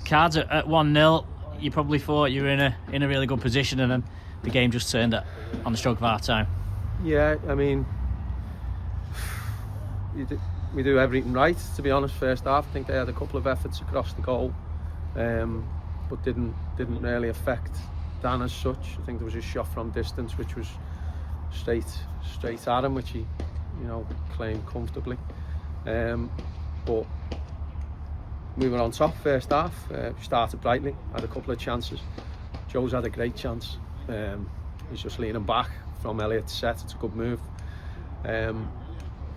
Cards at 1-0, you probably thought you were in a really good position, and then the game just turned on the stroke of half time. Yeah, I mean, we do everything right, to be honest. First half, I think they had a couple of efforts across the goal, but didn't really affect Dan as such. I think there was a shot from distance which was straight at him, which he, claimed comfortably. But we were on top first half. Started brightly, had a couple of chances. Joe's had a great chance. He's just leaning back from Elliott to set. It's a good move. But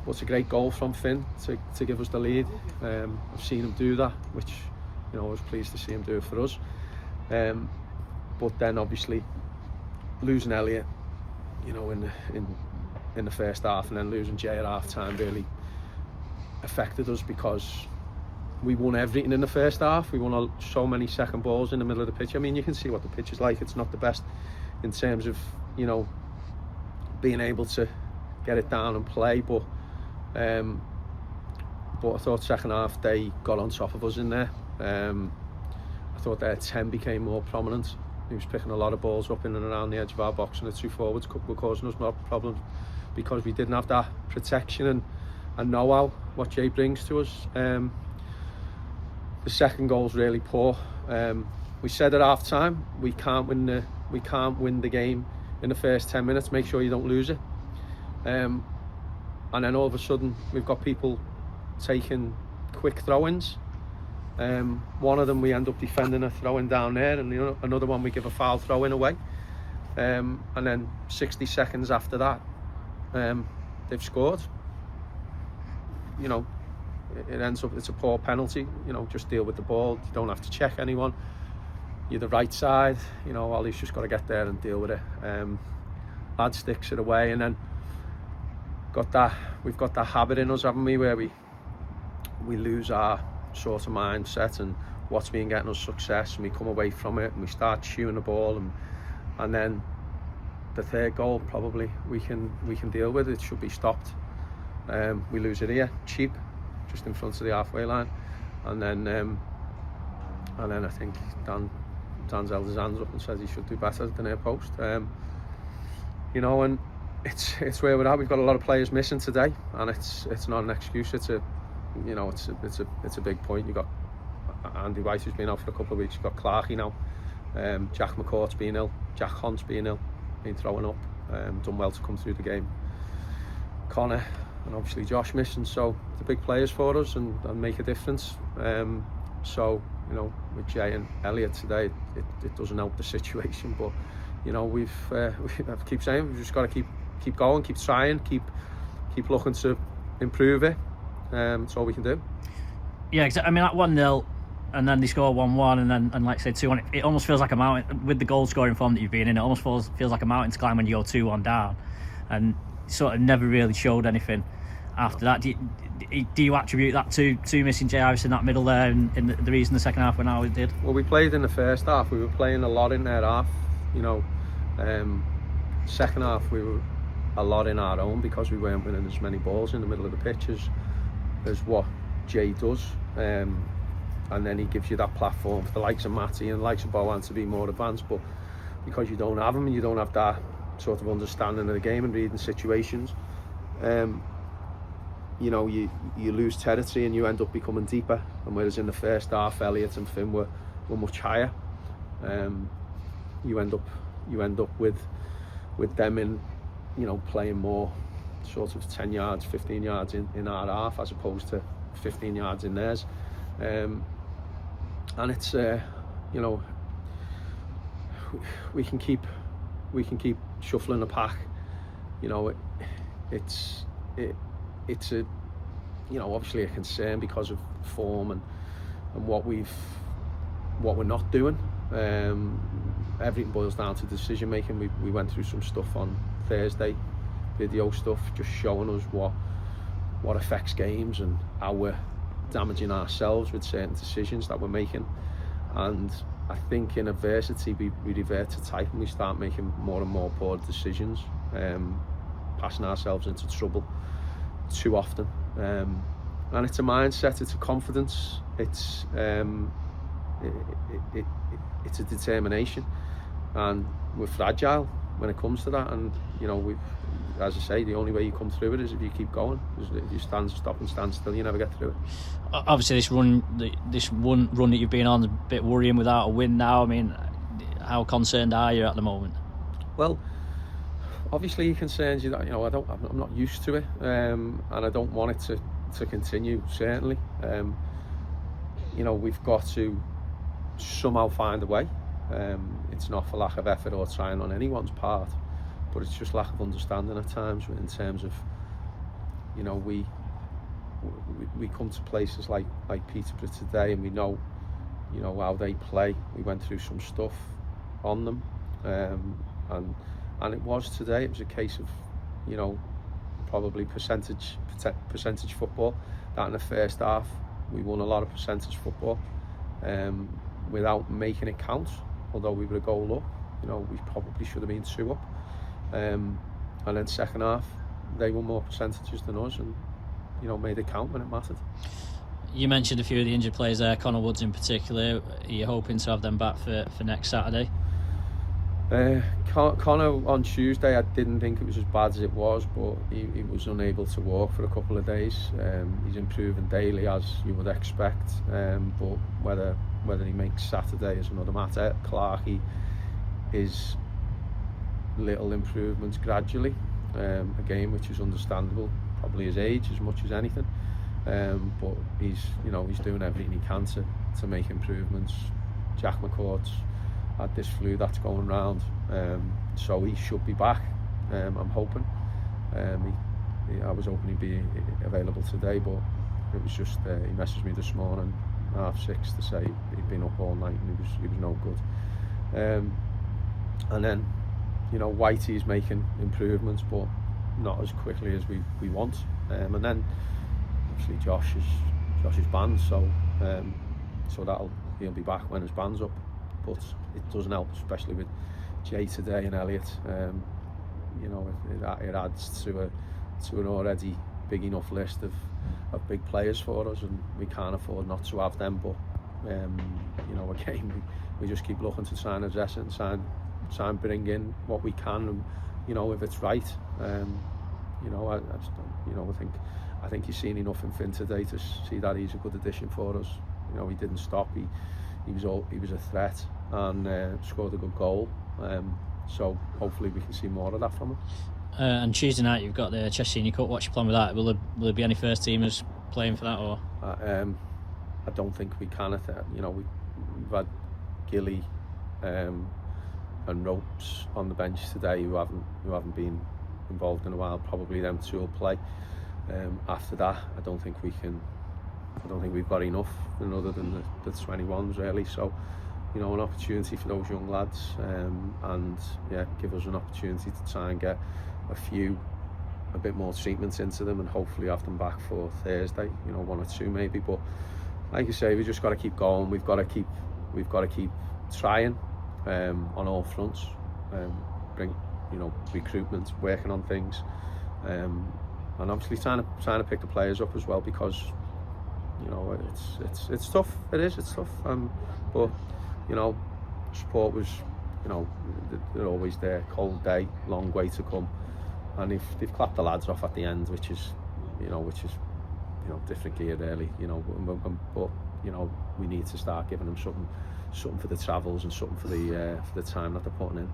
it's a great goal from Finn to give us the lead. I've seen him do that, which I was pleased to see him do it for us. But then obviously losing Elliott, in the first half, and then losing Jay at half time really affected us, because we won everything in the first half. We won so many second balls in the middle of the pitch. I mean, you can see what the pitch is like. It's not the best in terms of being able to get it down and play, but I thought second half they got on top of us in there. I thought their 10 became more prominent. He was picking a lot of balls up in and around the edge of our box, and the two forwards were causing us more problems because we didn't have that protection and know-how what Jay brings to us. The second goal's really poor. We said at half time we can't win the game in the first 10 minutes. Make sure you don't lose it. And then all of a sudden we've got people taking quick throw-ins. One of them we end up defending a throw-in down there, and another one we give a foul throw-in away. And then 60 seconds after that, they've scored. It ends up, it's a poor penalty. Just deal with the ball. You don't have to check anyone. You're the right side. Ollie's just got to get there and deal with it. Lad sticks it away, and then we've got that habit in us, haven't we, where we lose our sort of mindset and what's been getting us success, and we come away from it and we start chewing the ball, and then the third goal probably we can deal with. It should be stopped. We lose it here, cheap, just in front of the halfway line, and then I think Dan's held his hands up and said he should do better than near post. And it's where we're at. We've got a lot of players missing today, and it's not an excuse. It's a big point. You've got Andy White, who's been out for a couple of weeks. You've got Clarkey now. Jack McCourt's been ill. Jack Hunt's been ill, been throwing up. Done well to come through the game. Connor and obviously Josh missing. So the big players for us and make a difference. So with Jay and Elliott today, it doesn't help the situation. But we keep saying we've just got to keep going, keep trying, keep looking to improve it. That's all we can do. Yeah, exactly. I mean, at 1-0, and then they score 1-1, and like I said, 2-1. It almost feels like a mountain with the goal scoring form that you've been in. It almost feels like a mountain to climb when you go 2-1 down, and sort of never really showed anything after that. Do you attribute that to missing Jay Harris in that middle there, and the reason the second half went out it did? Well, we played in the first half. We were playing a lot in their half. Second half we were a lot in our own because we weren't winning as many balls in the middle of the pitch as what Jay does, and then he gives you that platform for the likes of Matty and the likes of Bowen to be more advanced. But because you don't have him and you don't have that sort of understanding of the game and reading situations, you lose territory and you end up becoming deeper. And whereas in the first half Elliott and Finn were much higher, you end up with them in playing more sort of 10 yards, 15 yards in our half as opposed to 15 yards in theirs. And it's we can keep shuffling the pack. It's a obviously a concern because of form and what we're not doing. Everything boils down to decision making. We went through some stuff on Thursday, video stuff, just showing us what affects games and how we're damaging ourselves with certain decisions that we're making. And I think in adversity we revert to type and we start making more and more poor decisions, passing ourselves into trouble too often. And it's a mindset, it's a confidence, it's it's a determination, and we're fragile when it comes to that. And you know, as I say, the only way you come through it is if you keep going. If you stop and stand still, you never get through it. Obviously, this one run that you've been on is a bit worrying without a win now. I mean, how concerned are you at the moment? Well, obviously, it concerns you that, you know, I'm not used to it, and I don't want it to continue. Certainly, you know, we've got to somehow find a way. It's not for lack of effort or trying on anyone's part, but it's just lack of understanding at times in terms of, you know, we come to places like Peterborough today, and we know, you know, how they play. We went through some stuff on them, and it was today. It was a case of, you know, probably percentage football. That in the first half, we won a lot of percentage football, without making it count. Although we were a goal up, you know, we probably should have been 2 up. And then second half, they won more percentages than us, and you know, made it count when it mattered. You mentioned a few of the injured players there, Connor Woods in particular. Are you hoping to have them back for next Saturday? Connor on Tuesday, I didn't think it was as bad as it was, but he was unable to walk for a couple of days. He's improving daily, as you would expect, but whether he makes Saturday is another matter. Clarkey is little improvements gradually, again, which is understandable, probably his age as much as anything, but he's doing everything he can to make improvements. Jack McCourt's had this flu that's going round, so he should be back. I'm hoping. I was hoping he'd be available today, but it was just he messaged me this morning 6:30 to say he'd been up all night and he was no good. And then, you know, Whitey's making improvements, but not as quickly as we want. And then obviously Josh is banned, so he'll be back when his band's up. But it doesn't help, especially with Jay today and Elliot. You know, it adds to an already big enough list of big players for us, and we can't afford not to have them. But you know, again, we just keep looking to try and address it and try and bring in what we can, and you know, if it's right. You know, I think he's seen enough in Finn today to see that he's a good addition for us. You know, he didn't stop. He was a threat and scored a good goal. So hopefully we can see more of that from him. And Tuesday night you've got the Chess Senior Cup. What's your plan with that? Will there be any first teamers playing for that, or? I don't think we can. You know, we've had Gilly and Ropes on the bench today who haven't been involved in a while. Probably them two will play. After that, I don't think we've got enough, other than the 21s really. So, you know, an opportunity for those young lads, and yeah, give us an opportunity to try and get a bit more treatment into them, and hopefully have them back for Thursday. You know, 1 or 2 maybe. But like you say, we just got to keep going. We've got to keep trying on all fronts. Bring, you know, recruitment, working on things, and obviously trying to pick the players up as well, because you know, it's tough. It's tough. But you know, support was, you know, they're always there. Cold day, long way to come, and they've clapped the lads off at the end, which is different gear really. You know, but you know, we need to start giving them something for the travels and something for the time that they're putting in.